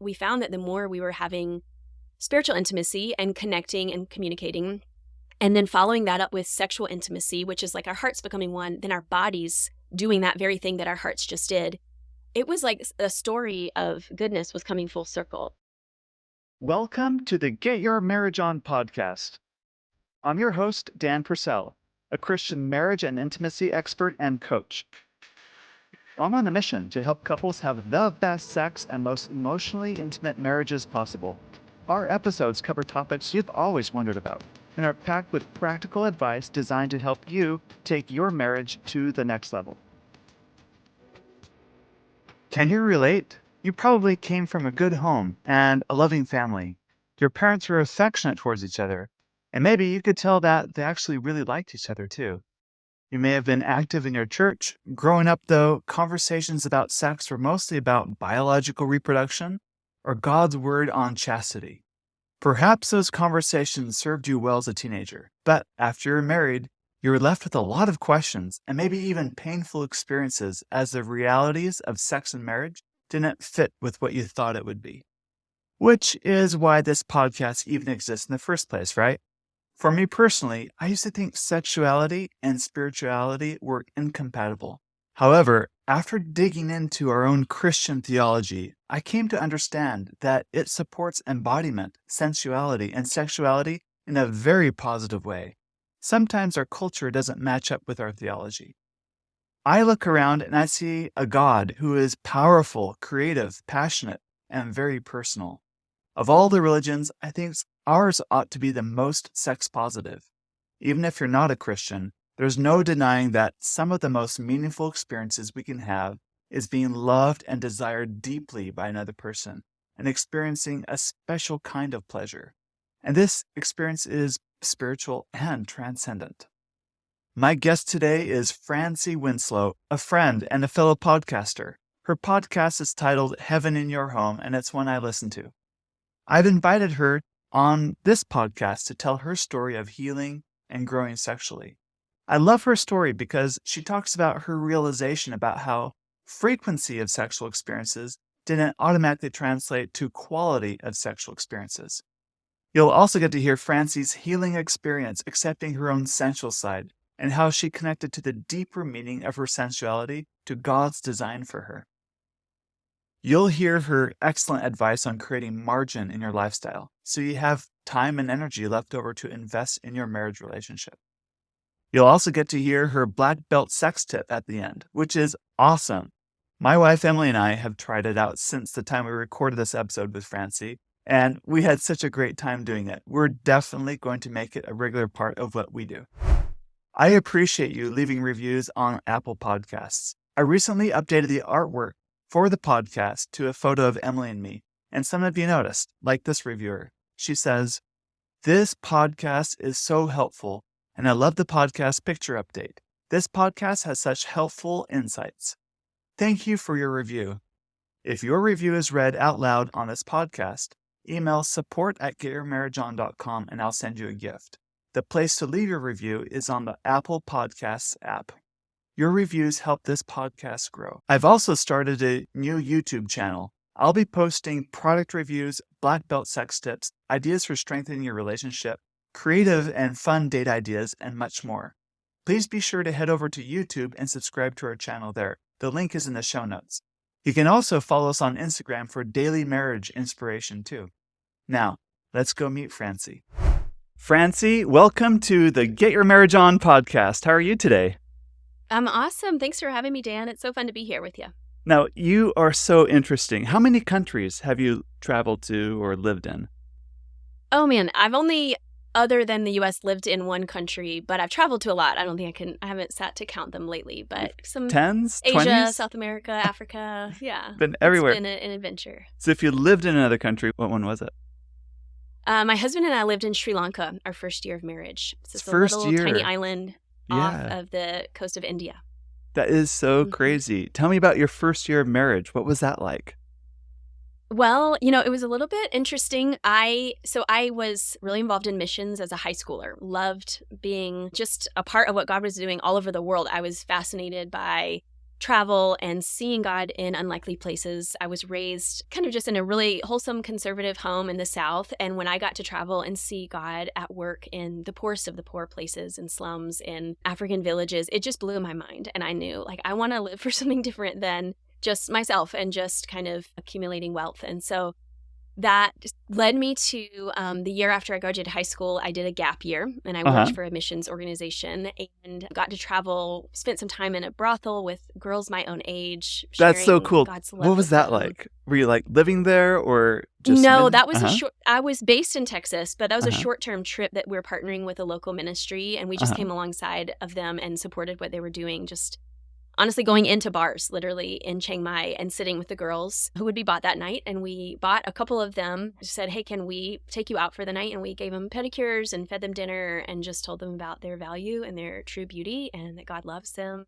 we found that the more we were having spiritual intimacy and connecting and communicating, and then following that up with sexual intimacy, which is like our hearts becoming one, then our bodies doing that very thing that our hearts just did, it was like a story of goodness was coming full circle. Welcome to the Get Your Marriage On podcast. I'm your host, Dan Purcell, a Christian marriage and intimacy expert and coach. I'm on a mission to help couples have the best sex and most emotionally intimate marriages possible. Our episodes cover topics you've always wondered about and are packed with practical advice designed to help you take your marriage to the next level. Can you relate? You probably came from a good home and a loving family. Your parents were affectionate towards each other, and maybe you could tell that they actually really liked each other too. You may have been active in your church. Growing up, though, conversations about sex were mostly about biological reproduction or God's word on chastity. Perhaps those conversations served you well as a teenager, but after you're married, you were left with a lot of questions and maybe even painful experiences as the realities of sex and marriage didn't fit with what you thought it would be. Which is why this podcast even exists in the first place, right? For me personally, I used to think sexuality and spirituality were incompatible. However, after digging into our own Christian theology, I came to understand that it supports embodiment, sensuality, and sexuality in a very positive way. Sometimes our culture doesn't match up with our theology. I look around and I see a God who is powerful, creative, passionate, and very personal. Of all the religions, I think ours ought to be the most sex positive. Even if you're not a Christian, there's no denying that some of the most meaningful experiences we can have is being loved and desired deeply by another person and experiencing a special kind of pleasure. And this experience is spiritual and transcendent. My guest today is Francie Winslow, a friend and a fellow podcaster. Her podcast is titled Heaven in Your Home, and it's one I listen to. I've invited her on this podcast to tell her story of healing and growing sexually. I love her story because she talks about her realization about how frequency of sexual experiences didn't automatically translate to quality of sexual experiences. You'll also get to hear Francie's healing experience accepting her own sensual side and how she connected to the deeper meaning of her sensuality to God's design for her. You'll hear her excellent advice on creating margin in your lifestyle so you have time and energy left over to invest in your marriage relationship. You'll also get to hear her black belt sex tip at the end, which is awesome. My wife Emily and I have tried it out since the time we recorded this episode with Francie, and we had such a great time doing it. We're definitely going to make it a regular part of what we do. I appreciate you leaving reviews on Apple Podcasts. I recently updated the artwork for the podcast to a photo of Emily and me, and some of you noticed, like this reviewer. She says, "This podcast is so helpful, and I love the podcast picture update. This podcast has such helpful insights. Thank you for your review. If your review is read out loud on this podcast, email support@getyourmarriageon.com and I'll send you a gift. The place to leave your review is on the Apple Podcasts app. Your reviews help this podcast grow. I've also started a new YouTube channel. I'll be posting product reviews, black belt sex tips, ideas for strengthening your relationship, creative and fun date ideas, and much more. Please be sure to head over to YouTube and subscribe to our channel there. The link is in the show notes. You can also follow us on Instagram for daily marriage inspiration too. Now, let's go meet Francie. Francie, welcome to the Get Your Marriage On podcast. How are you today? I'm awesome. Thanks for having me, Dan. It's so fun to be here with you. Now, you are so interesting. How many countries have you traveled to or lived in? Oh man, I've only, other than the U.S., lived in one country, but I've traveled to a lot. I haven't sat to count them lately, but some Tens? Asia, 20s? South America, Africa. Yeah. Been everywhere. It's been an adventure. So if you lived in another country, what one was it? My husband and I lived in Sri Lanka our first year of marriage. So it's First a little year. tiny island off of the coast of India. That is so crazy. Tell me about your first year of marriage. What was that like? Well, it was a little bit interesting. I was really involved in missions as a high schooler, loved being just a part of what God was doing all over the world. I was fascinated by travel and seeing God in unlikely places. I was raised kind of just in a really wholesome conservative home in the South. And when I got to travel and see God at work in the poorest of the poor places, in slums, in African villages, it just blew my mind. And I knew, like, I want to live for something different than just myself and just kind of accumulating wealth. And so that led me to the year after I graduated high school. I did a gap year and I worked for a missions organization and got to travel, spent some time in a brothel with girls my own age. That's so cool. God's love What was with that them. like? Were you like living there or just? No, that was a short, I was based in Texas, but that was a short-term trip that we were partnering with a local ministry, and we just came alongside of them and supported what they were doing, just honestly going into bars literally in Chiang Mai and sitting with the girls who would be bought that night. And we bought a couple of them, said, hey, can we take you out for the night? And we gave them pedicures and fed them dinner and just told them about their value and their true beauty and that God loves them.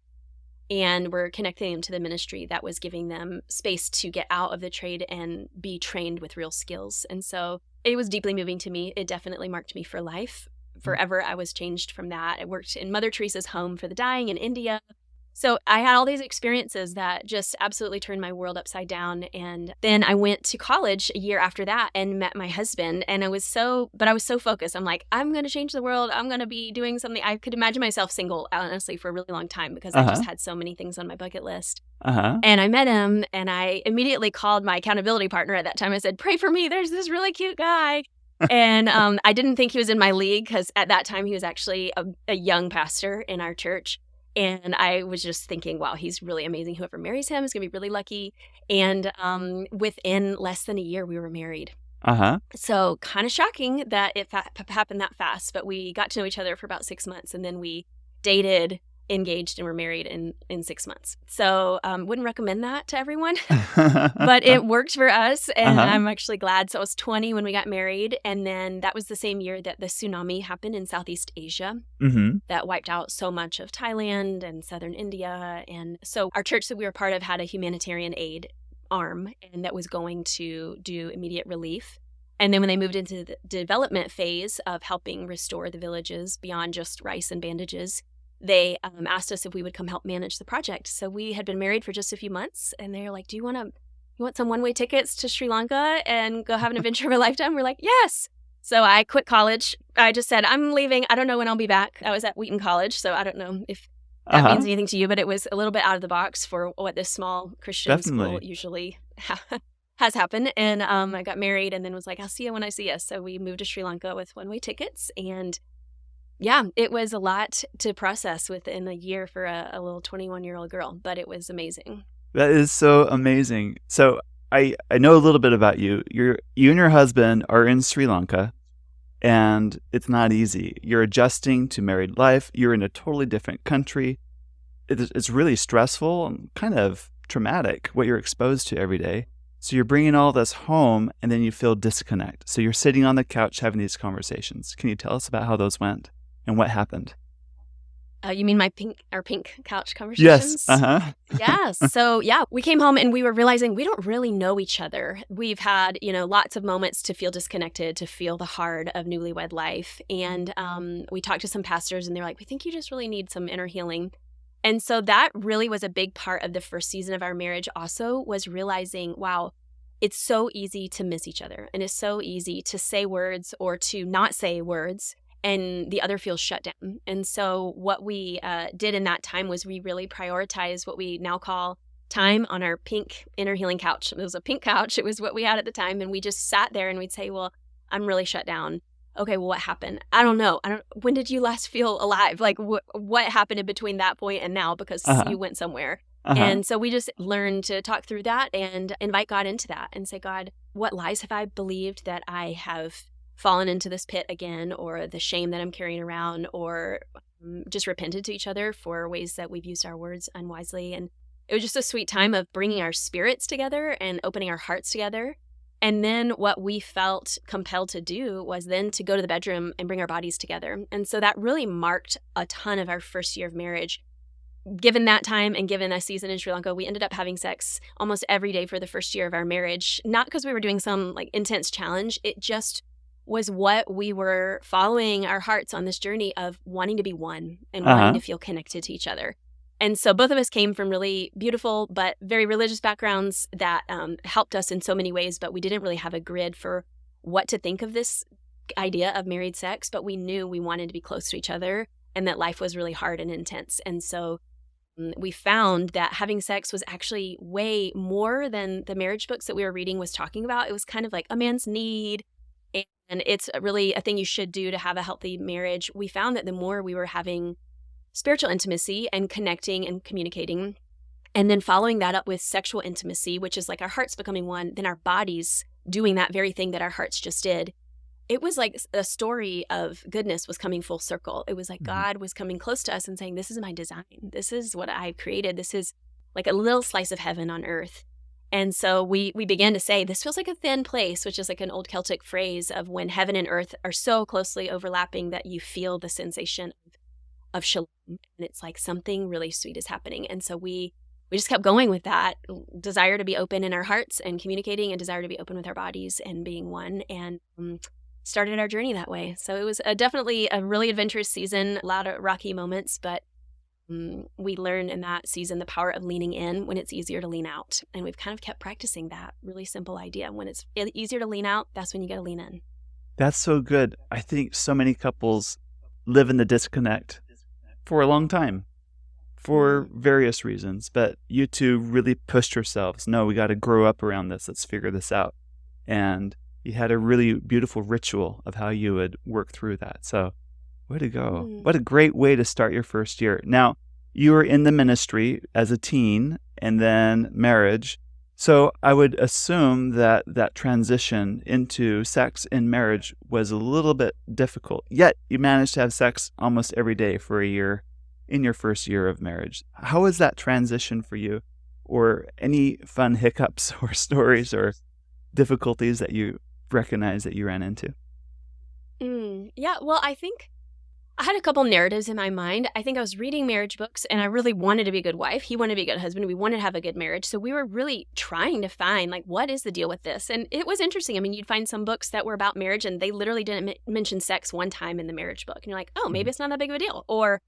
And we're connecting them to the ministry that was giving them space to get out of the trade and be trained with real skills. And so it was deeply moving to me. It definitely marked me for life. Forever, I was changed from that. I worked in Mother Teresa's home for the dying in India. So I had all these experiences that just absolutely turned my world upside down. And then I went to college a year after that and met my husband. And I was so focused. I'm like, I'm going to change the world. I'm going to be doing something. I could imagine myself single, honestly, for a really long time because I just had so many things on my bucket list. And I met him and I immediately called my accountability partner at that time. I said, pray for me. There's this really cute guy. And I didn't think he was in my league because at that time he was actually a young pastor in our church. And I was just thinking, wow, he's really amazing. Whoever marries him is going to be really lucky. And within less than a year, we were married. So kind of shocking that it happened that fast. But we got to know each other for about 6 months. And then we dated, engaged, and were married in 6 months. So wouldn't recommend that to everyone. But it worked for us. And I'm actually glad. So I was 20 when we got married. And then that was the same year that the tsunami happened in Southeast Asia. That wiped out so much of Thailand and southern India. And so our church that we were part of had a humanitarian aid arm, and that was going to do immediate relief. And then when they moved into the development phase of helping restore the villages beyond just rice and bandages, they asked us if we would come help manage the project. So we had been married for just a few months, and they were like, you want some one-way tickets to Sri Lanka and go have an adventure of a lifetime? We're like, yes. So I quit college. I just said, I'm leaving. I don't know when I'll be back. I was at Wheaton College, so I don't know if that means anything to you, but it was a little bit out of the box for what this small Christian school usually has happened. And I got married and then was like, I'll see you when I see you. So we moved to Sri Lanka with one-way tickets. And yeah, it was a lot to process within a year for a little 21-year-old girl, but it was amazing. That is so amazing. So I know a little bit about you. You and your husband are in Sri Lanka, and it's not easy. You're adjusting to married life. You're in a totally different country. It's really stressful and kind of traumatic what you're exposed to every day. So you're bringing all this home, and then you feel disconnect. So you're sitting on the couch having these conversations. Can you tell us about how those went and what happened? You mean our pink couch conversations? Yes. Yes. So yeah, we came home and we were realizing we don't really know each other. We've had, lots of moments to feel disconnected, to feel the hard of newlywed life. And we talked to some pastors and they're like, we think you just really need some inner healing. And so that really was a big part of the first season of our marriage also, was realizing, wow, it's so easy to miss each other. And it's so easy to say words or to not say words, and the other feels shut down. And so what we did in that time was we really prioritized what we now call time on our pink inner healing couch. It was a pink couch. It was what we had at the time. And we just sat there and we'd say, well, I'm really shut down. Okay, well, what happened? I don't know. When did you last feel alive? Like what happened in between that point and now, because you went somewhere. And so we just learned to talk through that and invite God into that and say, God, what lies have I believed that I have fallen into this pit again, or the shame that I'm carrying around, or just repented to each other for ways that we've used our words unwisely. And it was just a sweet time of bringing our spirits together and opening our hearts together. And then what we felt compelled to do was then to go to the bedroom and bring our bodies together. And so that really marked a ton of our first year of marriage. Given that time and given a season in Sri Lanka, we ended up having sex almost every day for the first year of our marriage. Not because we were doing some intense challenge. It just was what we were following our hearts on this journey of wanting to be one and wanting to feel connected to each other. And so both of us came from really beautiful but very religious backgrounds that helped us in so many ways, but we didn't really have a grid for what to think of this idea of married sex, but we knew we wanted to be close to each other and that life was really hard and intense. And so we found that having sex was actually way more than the marriage books that we were reading was talking about. It was kind of like a man's need, and it's really a thing you should do to have a healthy marriage. We found that the more we were having spiritual intimacy and connecting and communicating, and then following that up with sexual intimacy, which is like our hearts becoming one, then our bodies doing that very thing that our hearts just did. It was like a story of goodness was coming full circle. It was like God was coming close to us and saying, this is my design. This is what I've created. This is like a little slice of heaven on earth. And so we began to say, this feels like a thin place, which is like an old Celtic phrase of when heaven and earth are so closely overlapping that you feel the sensation of shalom. And it's like something really sweet is happening. And so we just kept going with that desire to be open in our hearts and communicating, and desire to be open with our bodies and being one, and started our journey that way. So it was definitely a really adventurous season, a lot of rocky moments, but we learned in that season the power of leaning in when it's easier to lean out. And we've kind of kept practicing that really simple idea. When it's easier to lean out, that's when you got to lean in. That's so good. I think so many couples live in the disconnect for a long time for various reasons, but you two really pushed yourselves. No, we got to grow up around this. Let's figure this out. And you had a really beautiful ritual of how you would work through that. So way to go. What a great way to start your first year. Now, you were in the ministry as a teen and then marriage. So I would assume that that transition into sex in marriage was a little bit difficult. Yet you managed to have sex almost every day for a year in your first year of marriage. How was that transition for you? Or any fun hiccups or stories or difficulties that you recognize that you ran into? Yeah, well, I think I had a couple narratives in my mind. I think I was reading marriage books and I really wanted to be a good wife. He wanted to be a good husband. We wanted to have a good marriage. So we were really trying to find, like, what is the deal with this? And it was interesting. I mean, you'd find some books that were about marriage and they literally didn't mention sex one time in the marriage book. And you're like, oh, maybe it's not that big of a deal. Or,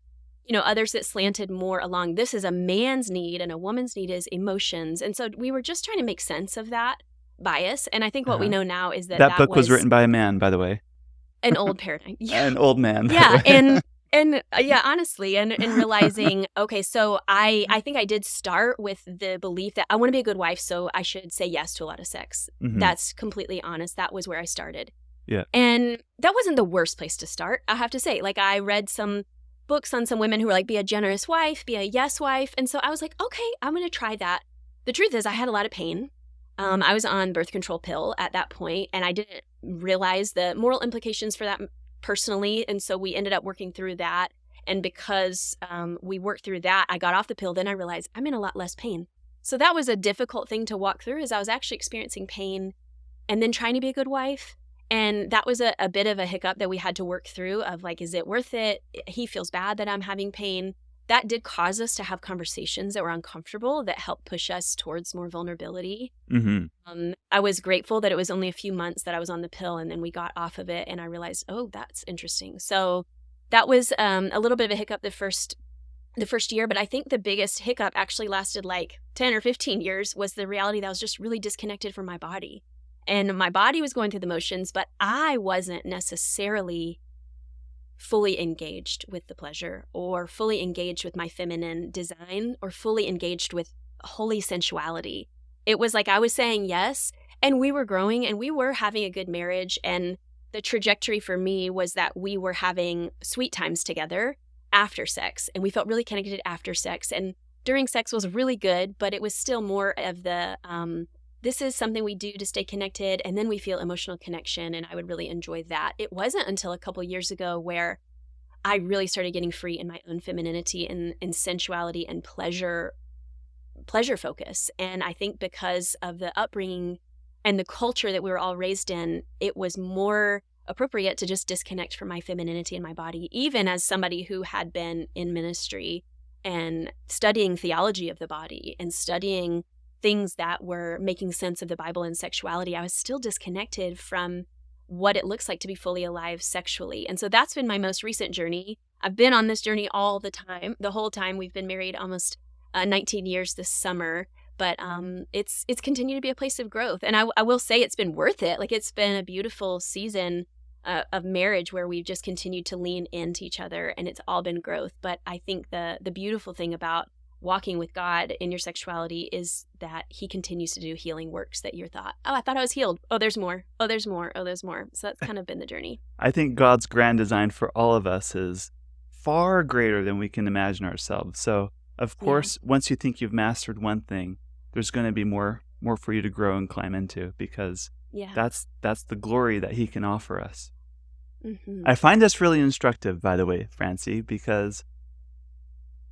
others that slanted more along, this is a man's need and a woman's need is emotions. And so we were just trying to make sense of that bias. And I think what we know now is that book was written by a man, by the way. An old paradigm. Yeah. An old man. Yeah. Honestly, and realizing, okay, so I think I did start with the belief that I want to be a good wife, so I should say yes to a lot of sex. That's completely honest. That was where I started. Yeah. And that wasn't the worst place to start, I have to say. Like, I read some books on some women who were like, be a generous wife, be a yes wife. And so I was like, okay, I'm going to try that. The truth is I had a lot of pain. I was on birth control pill at that point, and I didn't realize the moral implications for that personally. And so we ended up working through that. And because we worked through that, I got off the pill. Then I realized I'm in a lot less pain. So that was a difficult thing to walk through, is I was actually experiencing pain and then trying to be a good wife. And that was a bit of a hiccup that we had to work through of like, is it worth it? He feels bad that I'm having pain. That did cause us to have conversations that were uncomfortable that helped push us towards more vulnerability. I was grateful that it was only a few months that I was on the pill, and then we got off of it, and I realized, oh, that's interesting. So that was a little bit of a hiccup the first year, but I think the biggest hiccup actually lasted like 10 or 15 years was the reality that I was just really disconnected from my body. And my body was going through the motions, but I wasn't necessarily fully engaged with the pleasure or fully engaged with my feminine design or fully engaged with holy sensuality. It was like I was saying yes, and we were growing and we were having a good marriage. And the trajectory for me was that we were having sweet times together after sex, and we felt really connected after sex. And during sex was really good, but it was still more of the this is something we do to stay connected, and then we feel emotional connection, and I would really enjoy that. It wasn't until a couple years ago where I really started getting free in my own femininity and sensuality and pleasure focus. And I think because of the upbringing and the culture that we were all raised in, it was more appropriate to just disconnect from my femininity and my body, even as somebody who had been in ministry and studying theology of the body and studying things that were making sense of the Bible and sexuality. I was still disconnected from what it looks like to be fully alive sexually. And so that's been my most recent journey. I've been on this journey all the time, the whole time. We've been married almost 19 years this summer, but it's continued to be a place of growth. And I will say it's been worth it. Like, it's been a beautiful season of marriage where we've just continued to lean into each other, and it's all been growth. But I think the beautiful thing about walking with God in your sexuality is that he continues to do healing works that you thought, oh, I thought I was healed. Oh, there's more. Oh, there's more. Oh, there's more. So that's kind of been the journey. I think God's grand design for all of us is far greater than we can imagine ourselves. So, of course, once you think you've mastered one thing, there's going to be more for you to grow and climb into, because that's the glory that he can offer us. Mm-hmm. I find this really instructive, by the way, Francie, because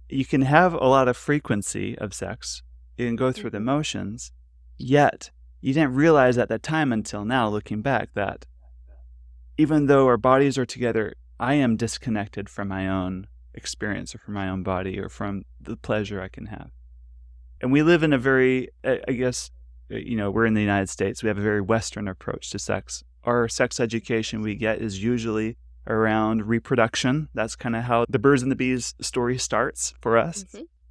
you can have a lot of frequency of sex, you can go through the motions, yet you didn't realize at that time until now, looking back, that even though our bodies are together, I am disconnected from my own experience or from my own body or from the pleasure I can have. And we live in a very, I guess, we're in the United States, we have a very Western approach to sex. Our sex education we get is usually around reproduction. That's kind of how the birds and the bees story starts for us,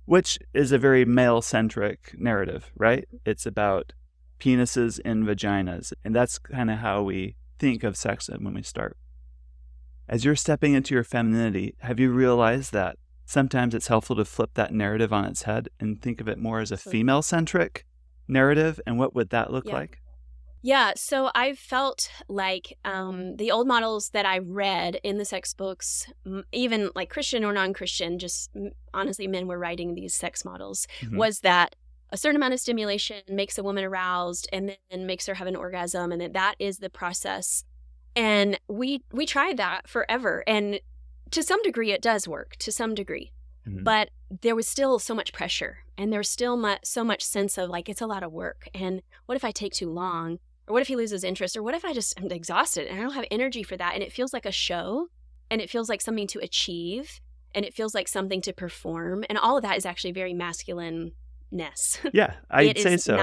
which is a very male-centric narrative, right? It's about penises and vaginas, and that's kind of how we think of sex when we start. As you're stepping into your femininity, have you realized that sometimes it's helpful to flip that narrative on its head and think of it more as a female-centric narrative? And what would that look like? Yeah, so I've felt like the old models that I read in the sex books, even like Christian or non-Christian, just honestly men were writing these sex models, was that a certain amount of stimulation makes a woman aroused and then makes her have an orgasm, and that is the process. And we tried that forever, and to some degree it does work, to some degree. But there was still so much pressure, and there was still so much sense of like, it's a lot of work, and what if I take too long? Or what if he loses interest? Or what if I just am exhausted and I don't have energy for that? And it feels like a show, and it feels like something to achieve, and it feels like something to perform. And all of that is actually very masculine-ness. Yeah, I'd say so.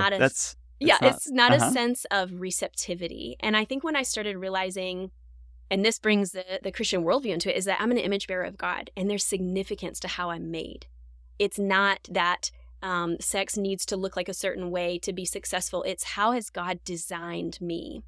It's not a sense of receptivity. And I think when I started realizing, and this brings the Christian worldview into it, is that I'm an image bearer of God, and there's significance to how I'm made. It's not that sex needs to look like a certain way to be successful. It's how has God designed me?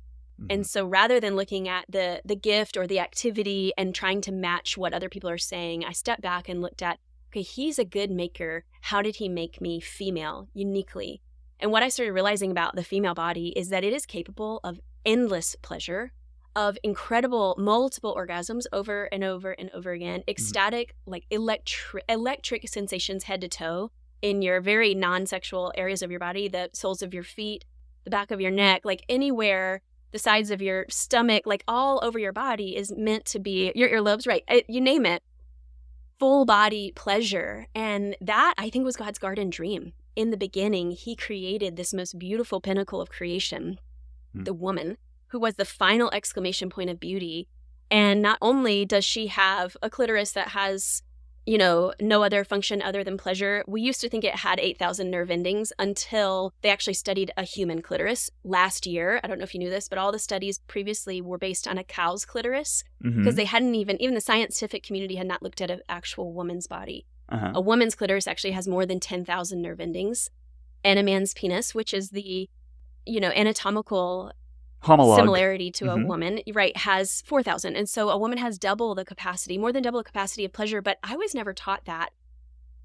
And so rather than looking at the gift or the activity and trying to match what other people are saying, I stepped back and looked at, okay, he's a good maker. How did he make me female uniquely? And what I started realizing about the female body is that it is capable of endless pleasure, of incredible multiple orgasms over and over and over again, ecstatic, like electric sensations head to toe in your very non-sexual areas of your body, the soles of your feet, the back of your neck, like anywhere, the sides of your stomach, like all over your body is meant to be, your earlobes, right, you name it, full body pleasure. And that, I think, was God's garden dream. In the beginning, he created this most beautiful pinnacle of creation, the woman, who was the final exclamation point of beauty. And not only does she have a clitoris that has, no other function other than pleasure. We used to think it had 8,000 nerve endings until they actually studied a human clitoris last year. I don't know if you knew this, but all the studies previously were based on a cow's clitoris because they hadn't even the scientific community had not looked at an actual woman's body. A woman's clitoris actually has more than 10,000 nerve endings. And a man's penis, which is the, anatomical homologue similarity to a woman, right, has 4,000. And so a woman has double the capacity, more than double the capacity of pleasure. But I was never taught that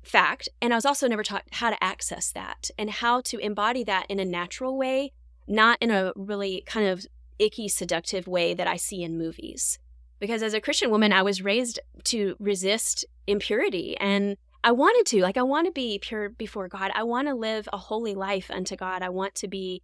fact. And I was also never taught how to access that and how to embody that in a natural way, not in a really kind of icky, seductive way that I see in movies. Because as a Christian woman, I was raised to resist impurity. And I wanted to, I want to be pure before God. I want to live a holy life unto God. I want to be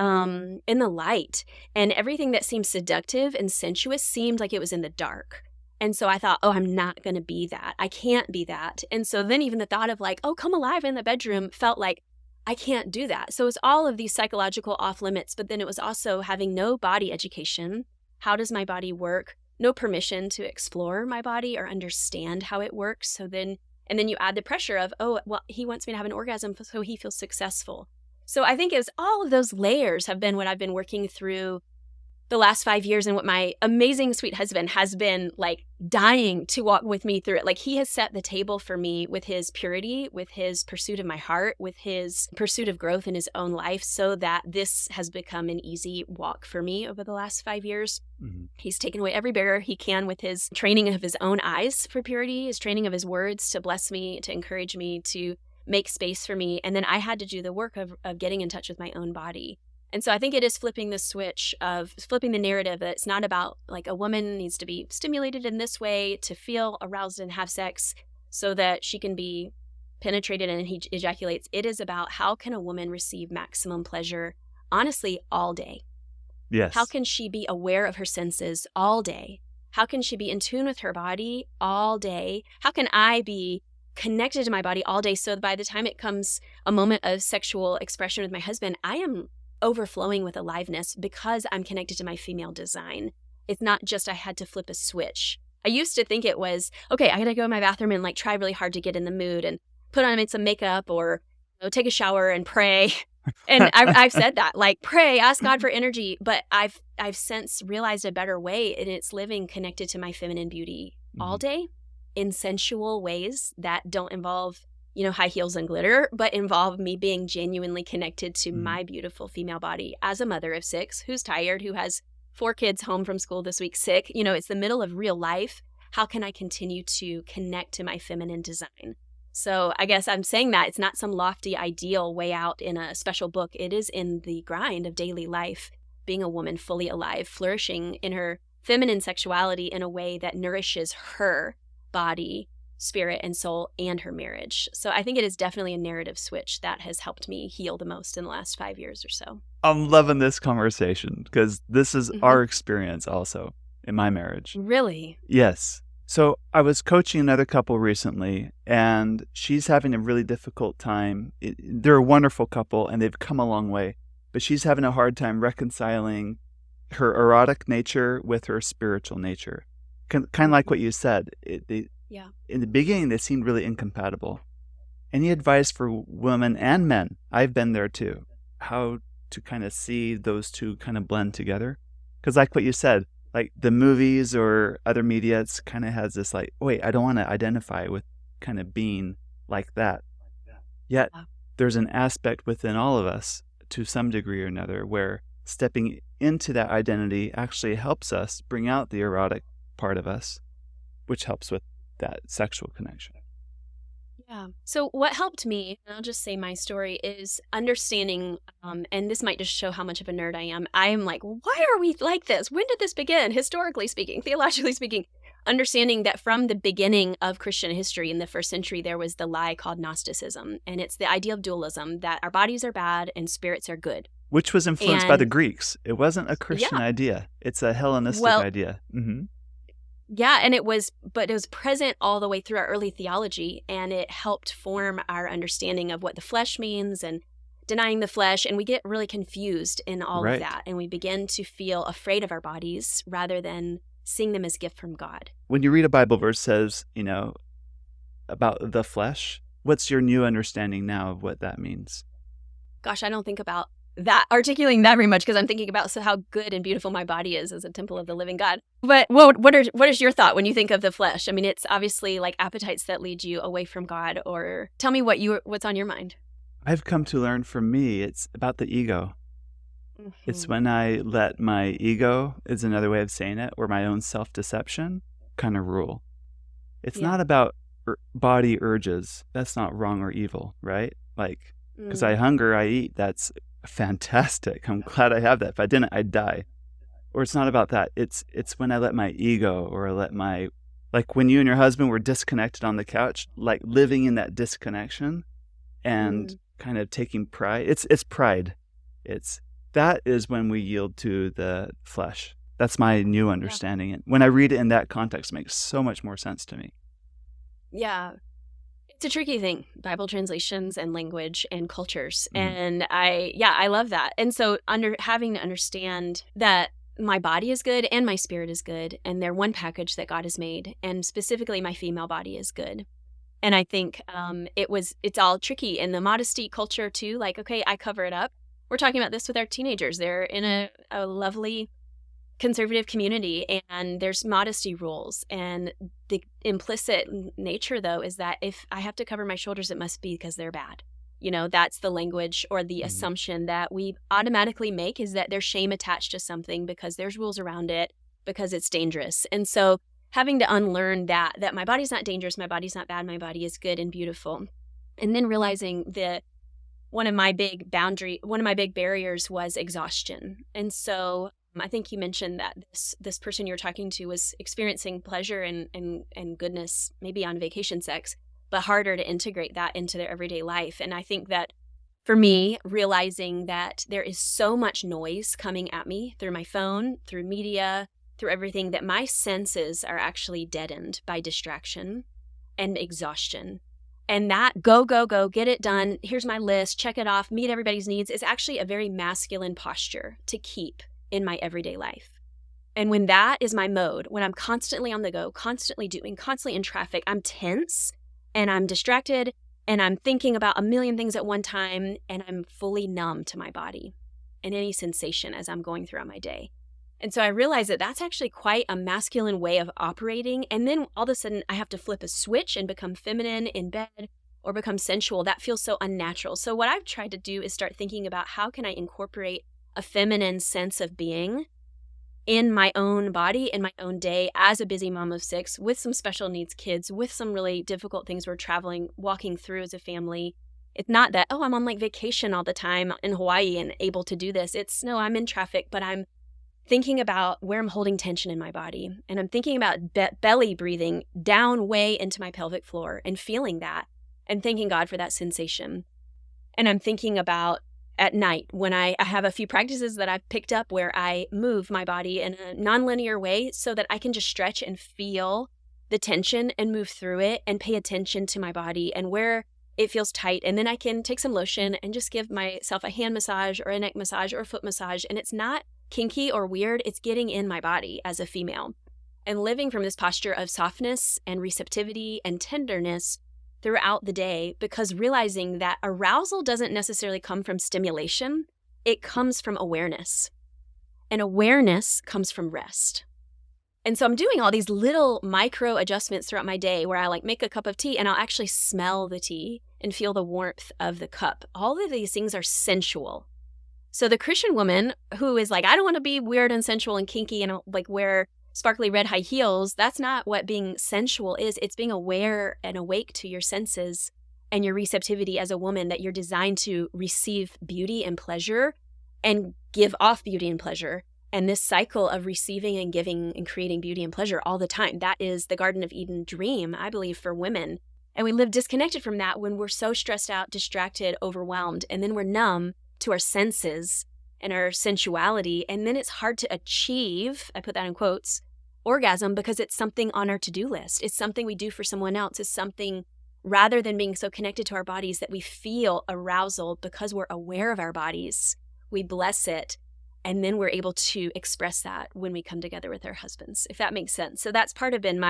in the light, and everything that seemed seductive and sensuous seemed like it was in the dark. And so I thought, I'm not going to be that. I can't be that. And so then even the thought of come alive in the bedroom felt like I can't do that. So it's all of these psychological off limits, but then it was also having no body education. How does my body work? No permission to explore my body or understand how it works. And then you add the pressure of, he wants me to have an orgasm so he feels successful. So I think it was all of those layers have been what I've been working through the last 5 years and what my amazing sweet husband has been like dying to walk with me through it. Like he has set the table for me with his purity, with his pursuit of my heart, with his pursuit of growth in his own life, so that this has become an easy walk for me over the last 5 years. Mm-hmm. He's taken away every barrier he can with his training of his own eyes for purity, his training of his words to bless me, to encourage me, to make space for me. And then I had to do the work of getting in touch with my own body. And so I think it is flipping the switch of flipping the narrative that it's not about like a woman needs to be stimulated in this way to feel aroused and have sex so that she can be penetrated and he ejaculates. It is about how can a woman receive maximum pleasure, honestly, all day. Yes. How can she be aware of her senses all day? How can she be in tune with her body all day? How can I be connected to my body all day so that by the time it comes a moment of sexual expression with my husband, I am overflowing with aliveness because I'm connected to my female design. It's not just I had to flip a switch. I used to think it was, okay, I gotta go in my bathroom and like try really hard to get in the mood and put on some makeup or take a shower and pray. And I've said that, like pray, ask God for energy. But I've since realized a better way, and it's living connected to my feminine beauty all day in sensual ways that don't involve high heels and glitter, but involve me being genuinely connected to my beautiful female body as a mother of 6 who's tired, who has 4 kids home from school this week sick. It's the middle of real life. How can I continue to connect to my feminine design? So I guess I'm saying that it's not some lofty ideal way out in a special book. It is in the grind of daily life, being a woman fully alive, flourishing in her feminine sexuality in a way that nourishes her body, spirit and soul, and her marriage. So I think it is definitely a narrative switch that has helped me heal the most in the last 5 years or so. I'm loving this conversation because this is our experience also in my marriage. Really? Yes. So I was coaching another couple recently, and she's having a really difficult time. They're a wonderful couple, and they've come a long way, but she's having a hard time reconciling her erotic nature with her spiritual nature. Kind of like what you said. In the beginning, they seemed really incompatible. Any advice for women and men? I've been there too. How to kind of see those two kind of blend together? Because like what you said, like the movies or other media, it's kind of has this like, wait, I don't want to identify with kind of being like that. Yet there's an aspect within all of us to some degree or another where stepping into that identity actually helps us bring out the erotic part of us, which helps with that sexual connection. Yeah. So what helped me, and I'll just say my story, is understanding, and this might just show how much of a nerd I am. I am like, why are we like this? When did this begin? Historically speaking, theologically speaking, understanding that from the beginning of Christian history in the 1st century, there was the lie called Gnosticism. And it's the idea of dualism, that our bodies are bad and spirits are good. Which was influenced by the Greeks. It wasn't a Christian idea. It's a Hellenistic idea. Mm-hmm. Yeah, and it was present all the way through our early theology, and it helped form our understanding of what the flesh means and denying the flesh, and we get really confused in all of that, and we begin to feel afraid of our bodies rather than seeing them as a gift from God. When you read a Bible verse says, about the flesh, what's your new understanding now of what that means? Gosh, I don't think about that, articulating that very much, because I'm thinking about how good and beautiful my body is as a temple of the living God. But what is your thought when you think of the flesh? I mean, it's obviously like appetites that lead you away from God. Or tell me what's on your mind. I've come to learn, for me, it's about the ego. It's when I let my ego, is another way of saying it, or my own self-deception kind of rule. It's not about body urges. That's not wrong or evil, right? Like, because I hunger, I eat. That's fantastic. I'm glad I have that. If I didn't, I'd die. Or it's not about that. It's when I let my ego, or I let my, like when you and your husband were disconnected on the couch, like living in that disconnection and kind of taking pride. It's pride. That is when we yield to the flesh. That's my new understanding. And when I read it in that context, it makes so much more sense to me. Yeah. It's a tricky thing, Bible translations and language and cultures. And I love that. And so having to understand that my body is good and my spirit is good, and they're one package that God has made, and specifically my female body is good. And I think it's all tricky in the modesty culture too. Like, okay, I cover it up. We're talking about this with our teenagers. They're in a lovely conservative community, and there's modesty rules. And the implicit nature, though, is that if I have to cover my shoulders, it must be because they're bad. That's the language or the assumption that we automatically make, is that there's shame attached to something because there's rules around it, because it's dangerous. And so having to unlearn that my body's not dangerous, my body's not bad, my body is good and beautiful. And then realizing that one of my big barriers was exhaustion. And so I think you mentioned that this person you're talking to was experiencing pleasure and goodness, maybe on vacation sex, but harder to integrate that into their everyday life. And I think that for me, realizing that there is so much noise coming at me through my phone, through media, through everything, that my senses are actually deadened by distraction and exhaustion. And that go, get it done, here's my list, check it off, meet everybody's needs, is actually a very masculine posture to keep in my everyday life. And when that is my mode, when I'm constantly on the go, constantly doing, constantly in traffic, I'm tense and I'm distracted and I'm thinking about a million things at one time, and I'm fully numb to my body and any sensation as I'm going throughout my day. And so I realized that that's actually quite a masculine way of operating. And then all of a sudden I have to flip a switch and become feminine in bed or become sensual. That feels so unnatural. So what I've tried to do is start thinking about, how can I incorporate a feminine sense of being in my own body, in my own day, as a busy mom of 6 with some special needs kids, with some really difficult things we're walking through as a family. It's not that, I'm on vacation all the time in Hawaii and able to do this. It's no, I'm in traffic, but I'm thinking about where I'm holding tension in my body. And I'm thinking about belly breathing down way into my pelvic floor and feeling that and thanking God for that sensation. And I'm thinking about at night when I have a few practices that I've picked up where I move my body in a nonlinear way so that I can just stretch and feel the tension and move through it and pay attention to my body and where it feels tight. And then I can take some lotion and just give myself a hand massage or a neck massage or a foot massage. And it's not kinky or weird, it's getting in my body as a female and living from this posture of softness and receptivity and tenderness throughout the day, because realizing that arousal doesn't necessarily come from stimulation, it comes from awareness, and awareness comes from rest. And so I'm doing all these little micro adjustments throughout my day where I make a cup of tea and I'll actually smell the tea and feel the warmth of the cup. All of these things are sensual. So the Christian woman who is I don't want to be weird and sensual and kinky and wear sparkly red high heels, that's not what being sensual is. It's being aware and awake to your senses and your receptivity as a woman, that you're designed to receive beauty and pleasure and give off beauty and pleasure. And this cycle of receiving and giving and creating beauty and pleasure all the time, that is the Garden of Eden dream, I believe, for women. And we live disconnected from that when we're so stressed out, distracted, overwhelmed, and then we're numb to our senses and our sensuality. And then it's hard to achieve, I put that in quotes, orgasm, because it's something on our to-do list. It's something we do for someone else. It's something, rather than being so connected to our bodies, that we feel arousal because we're aware of our bodies. We bless it. And then we're able to express that when we come together with our husbands, if that makes sense. So that's part of been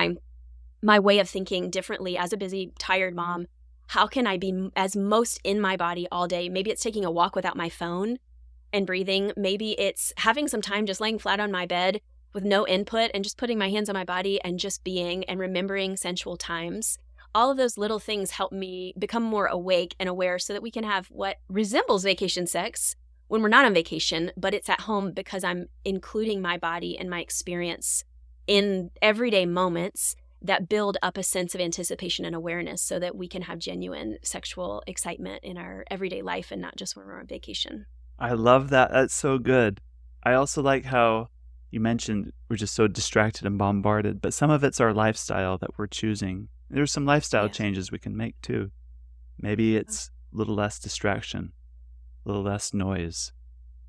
my way of thinking differently as a busy, tired mom. How can I be as most in my body all day? Maybe it's taking a walk without my phone and breathing. Maybe it's having some time just laying flat on my bed with no input and just putting my hands on my body and just being and remembering sensual times. All of those little things help me become more awake and aware so that we can have what resembles vacation sex when we're not on vacation, but it's at home because I'm including my body and my experience in everyday moments that build up a sense of anticipation and awareness so that we can have genuine sexual excitement in our everyday life and not just when we're on vacation. I love that. That's so good. I also like how you mentioned we're just so distracted and bombarded, but some of it's our lifestyle that we're choosing. There's some lifestyle changes we can make too. Maybe it's a little less distraction, a little less noise.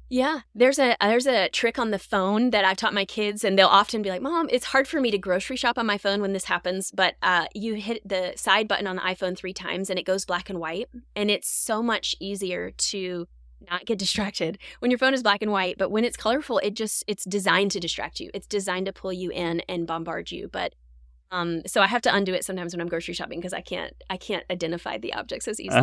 Yeah, there's a trick on the phone that I've taught my kids, and they'll often be like, Mom, it's hard for me to grocery shop on my phone when this happens, but you hit the side button on the iPhone 3 times and it goes black and white, and it's so much easier to not get distracted when your phone is black and white, but when it's colorful, it's designed to distract you. It's designed to pull you in and bombard you, but so I have to undo it sometimes when I'm grocery shopping because I can't identify the objects as easily.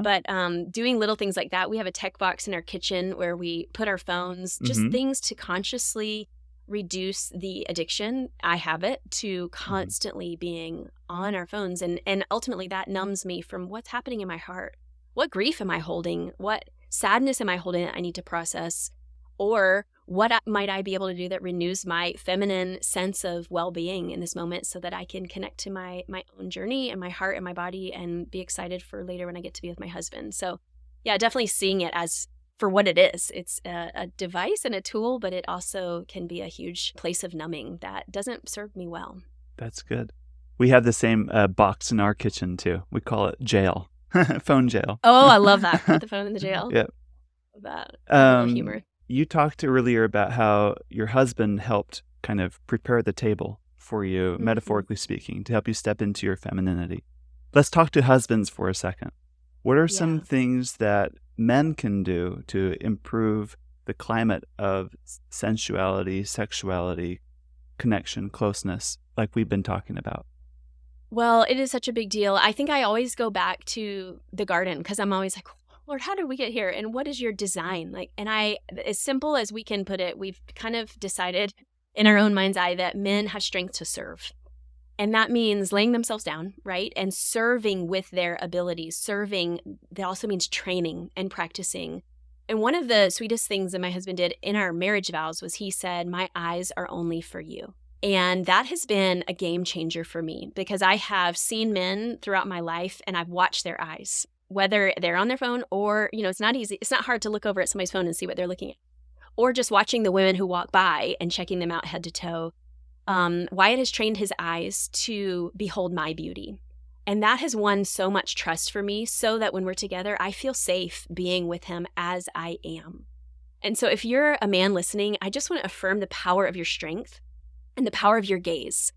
But doing little things like that, we have a tech box in our kitchen where we put our phones, just things to consciously reduce the addiction, I have it, to constantly being on our phones. And ultimately that numbs me from what's happening in my heart. What grief am I holding? What sadness am I holding that I need to process? Or what might I be able to do that renews my feminine sense of well-being in this moment so that I can connect to my own journey and my heart and my body and be excited for later when I get to be with my husband. So yeah, definitely seeing it as for what it is. It's a device and a tool, but it also can be a huge place of numbing that doesn't serve me well. That's good. We have the same box in our kitchen too. We call it jail, phone jail. Oh, I love that. Put the phone in the jail. Yep. Love that. A little humor. You talked earlier about how your husband helped kind of prepare the table for you, metaphorically speaking, to help you step into your femininity. Let's talk to husbands for a second. What are some things that men can do to improve the climate of sensuality, sexuality, connection, closeness, like we've been talking about? Well, it is such a big deal. I think I always go back to the garden because I'm always like, Lord, how did we get here? And what is your design? And as simple as we can put it, we've kind of decided in our own mind's eye that men have strength to serve. And that means laying themselves down, right? And serving with their abilities. Serving, that also means training and practicing. And one of the sweetest things that my husband did in our marriage vows was he said, "My eyes are only for you." And that has been a game changer for me because I have seen men throughout my life and I've watched their eyes, whether they're on their phone or, it's not easy. It's not hard to look over at somebody's phone and see what they're looking at. Or just watching the women who walk by and checking them out head to toe. Wyatt has trained his eyes to behold my beauty. And that has won so much trust for me so that when we're together, I feel safe being with him as I am. And so if you're a man listening, I just want to affirm the power of your strength and the power of your gaze.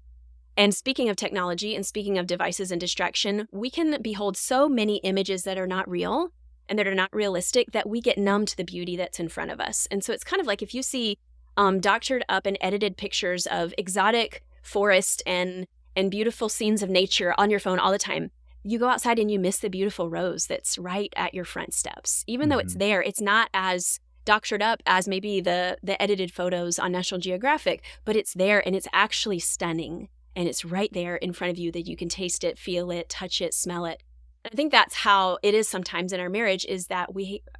And speaking of technology and speaking of devices and distraction, we can behold so many images that are not real and that are not realistic that we get numb to the beauty that's in front of us. And so it's kind of like if you see doctored up and edited pictures of exotic forest and beautiful scenes of nature on your phone all the time, you go outside and you miss the beautiful rose that's right at your front steps. Even though it's there, it's not as doctored up as maybe the edited photos on National Geographic, but it's there and it's actually stunning. And it's right there in front of you that you can taste it, feel it, touch it, smell it. I think that's how it is sometimes in our marriage is that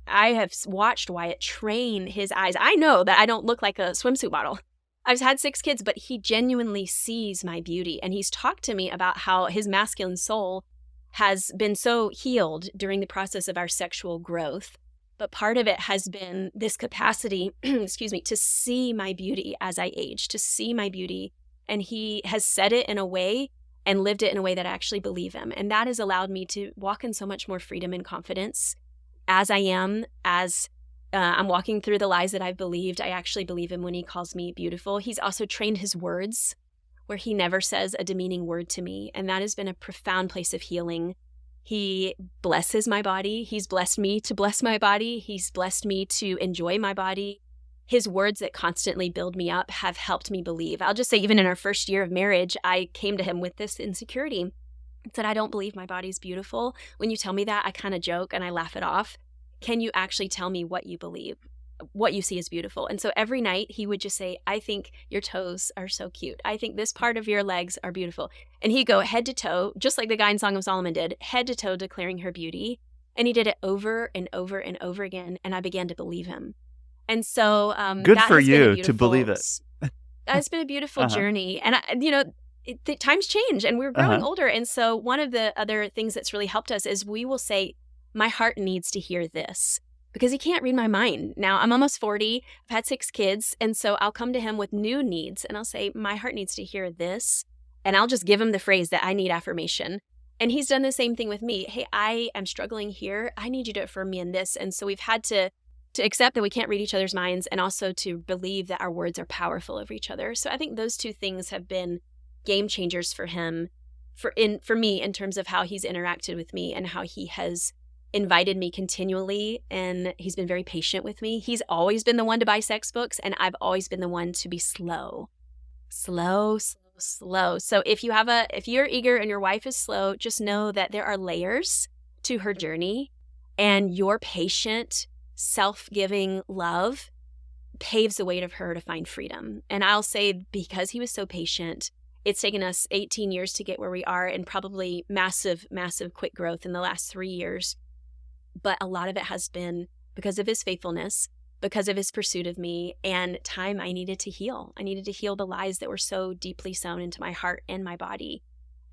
I have watched Wyatt train his eyes. I know that I don't look like a swimsuit model. I've had 6 kids, but he genuinely sees my beauty. And he's talked to me about how his masculine soul has been so healed during the process of our sexual growth. But part of it has been this capacity, to see my beauty as I age, to see my beauty. And he has said it in a way and lived it in a way that I actually believe him. And that has allowed me to walk in so much more freedom and confidence as I am, as I'm walking through the lies that I've believed. I actually believe him when he calls me beautiful. He's also trained his words where he never says a demeaning word to me. And that has been a profound place of healing. He blesses my body. He's blessed me to bless my body. He's blessed me to enjoy my body. His words that constantly build me up have helped me believe. I'll just say, even in our first year of marriage, I came to him with this insecurity. I said, I don't believe my body's beautiful. When you tell me that, I kind of joke and I laugh it off. Can you actually tell me what you believe, what you see as beautiful? And so every night he would just say, I think your toes are so cute. I think this part of your legs are beautiful. And he'd go head to toe, just like the guy in Song of Solomon did, head to toe declaring her beauty. And he did it over and over and over again. And I began to believe him. And so good for you to believe it. It's been a beautiful journey. And, times change and we're growing older. And so one of the other things that's really helped us is we will say, my heart needs to hear this, because he can't read my mind. Now, I'm almost 40. I've had 6 kids. And so I'll come to him with new needs and I'll say, my heart needs to hear this. And I'll just give him the phrase that I need affirmation. And he's done the same thing with me. Hey, I am struggling here. I need you to affirm me in this. And so we've had to accept that we can't read each other's minds and also to believe that our words are powerful over each other. So I think those 2 things have been game changers for him, for me, in terms of how he's interacted with me and how he has invited me continually. And he's been very patient with me. He's always been the one to buy sex books and I've always been the one to be slow. So if you're eager and your wife is slow, just know that there are layers to her journey, and your patient, self-giving love paves the way for her to find freedom. And I'll say, because he was so patient, it's taken us 18 years to get where we are, and probably massive, massive quick growth in the last 3 years. But a lot of it has been because of his faithfulness, because of his pursuit of me, and time I needed to heal. I needed to heal the lies that were so deeply sown into my heart and my body.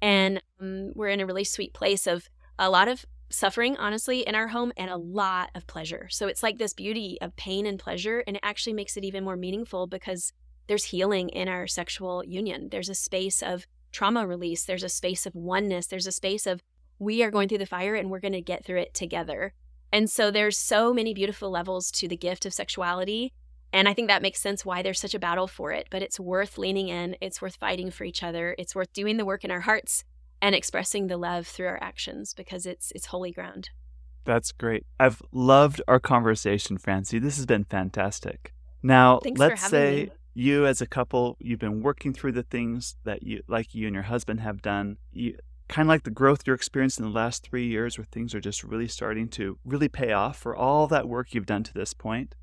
And we're in a really sweet place of a lot of suffering, honestly, in our home, and a lot of pleasure. So it's like this beauty of pain and pleasure, and it actually makes it even more meaningful because there's healing in our sexual union. There's a space of trauma release. There's a space of oneness. There's a space of, we are going through the fire and we're going to get through it together. And so there's so many beautiful levels to the gift of sexuality. And I think that makes sense why there's such a battle for it. But it's worth leaning in. It's worth fighting for each other. It's worth doing the work in our hearts and expressing the love through our actions, because it's holy ground. That's great. I've loved our conversation, Francie. This has been fantastic. Now, Thanks let's for say having me. you as a couple, you've been working through the things that you and your husband have done. You kind of like the growth you're experiencing in the last 3 years, where things are just really starting to really pay off for all that work you've done to this point.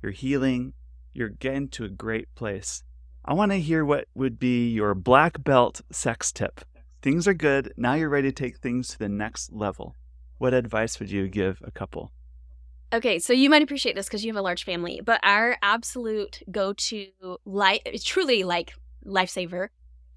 You're healing. You're getting to a great place. I want to hear what would be your black belt sex tip. Things are good. Now you're ready to take things to the next level. What advice would you give a couple? Okay, so you might appreciate this because you have a large family, but our absolute go-to, truly like lifesaver,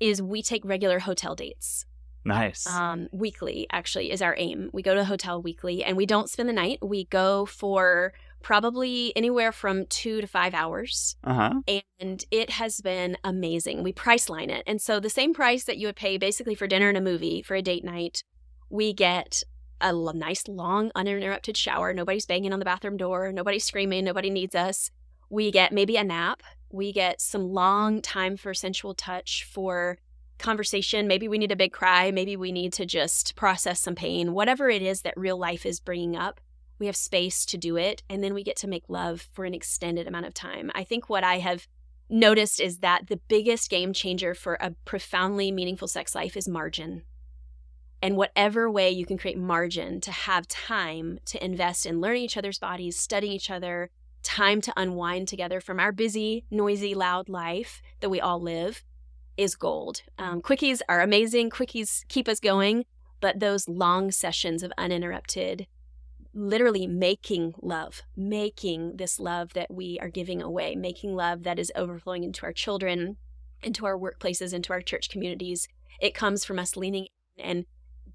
is we take regular hotel dates. Nice. Weekly, actually, is our aim. We go to a hotel weekly, and we don't spend the night. We go for probably anywhere from 2 to 5 hours. And it has been amazing. We price line it. And so the same price that you would pay basically for dinner and a movie for a date night, we get a nice, long, uninterrupted shower. Nobody's banging on the bathroom door. Nobody's screaming. Nobody needs us. We get maybe a nap. We get some long time for sensual touch, for conversation. Maybe we need a big cry. Maybe we need to just process some pain. Whatever it is that real life is bringing up, we have space to do it. And then we get to make love for an extended amount of time. I think what I have noticed is that the biggest game changer for a profoundly meaningful sex life is margin. And whatever way you can create margin to have time to invest in learning each other's bodies, studying each other, time to unwind together from our busy, noisy, loud life that we all live, is gold. Quickies are amazing. Quickies keep us going. But those long sessions of uninterrupted, literally making this love that we are giving away, making love that is overflowing into our children, into our workplaces, into our church communities. It comes from us leaning in and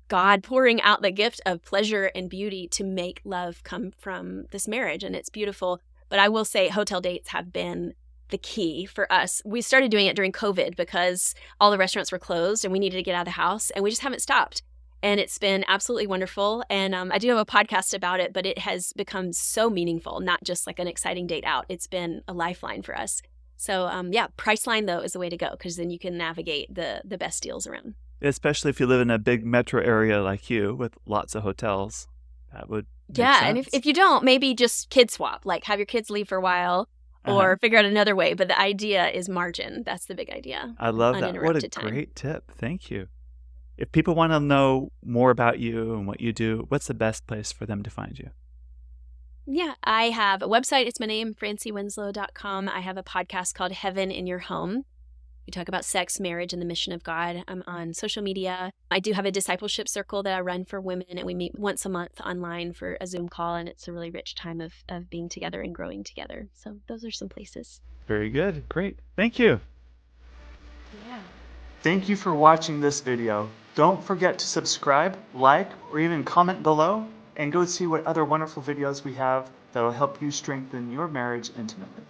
God pouring out the gift of pleasure and beauty to make love come from this marriage. And it's beautiful. But I will say hotel dates have been the key for us. We started doing it during COVID because all the restaurants were closed and we needed to get out of the house, and we just haven't stopped. And it's been absolutely wonderful. And I do have a podcast about it, but it has become so meaningful, not just like an exciting date out. It's been a lifeline for us. So Priceline, though, is the way to go, because then you can navigate the best deals around. Especially if you live in a big metro area like you with lots of hotels. That would make sense. And if you don't, maybe just kid swap, like have your kids leave for a while or figure out another way. But the idea is margin. That's the big idea. I love that. What a great tip. Thank you. If people want to know more about you and what you do, what's the best place for them to find you? Yeah, I have a website. It's my name, franciewinslow.com. I have a podcast called Heaven in Your Home. We talk about sex, marriage, and the mission of God. I'm on social media. I do have a discipleship circle that I run for women, and we meet once a month online for a Zoom call, and it's a really rich time of being together and growing together. So those are some places. Very good. Great. Thank you. Yeah. Thank you for watching this video. Don't forget to subscribe, like, or even comment below, and go see what other wonderful videos we have that will help you strengthen your marriage intimately.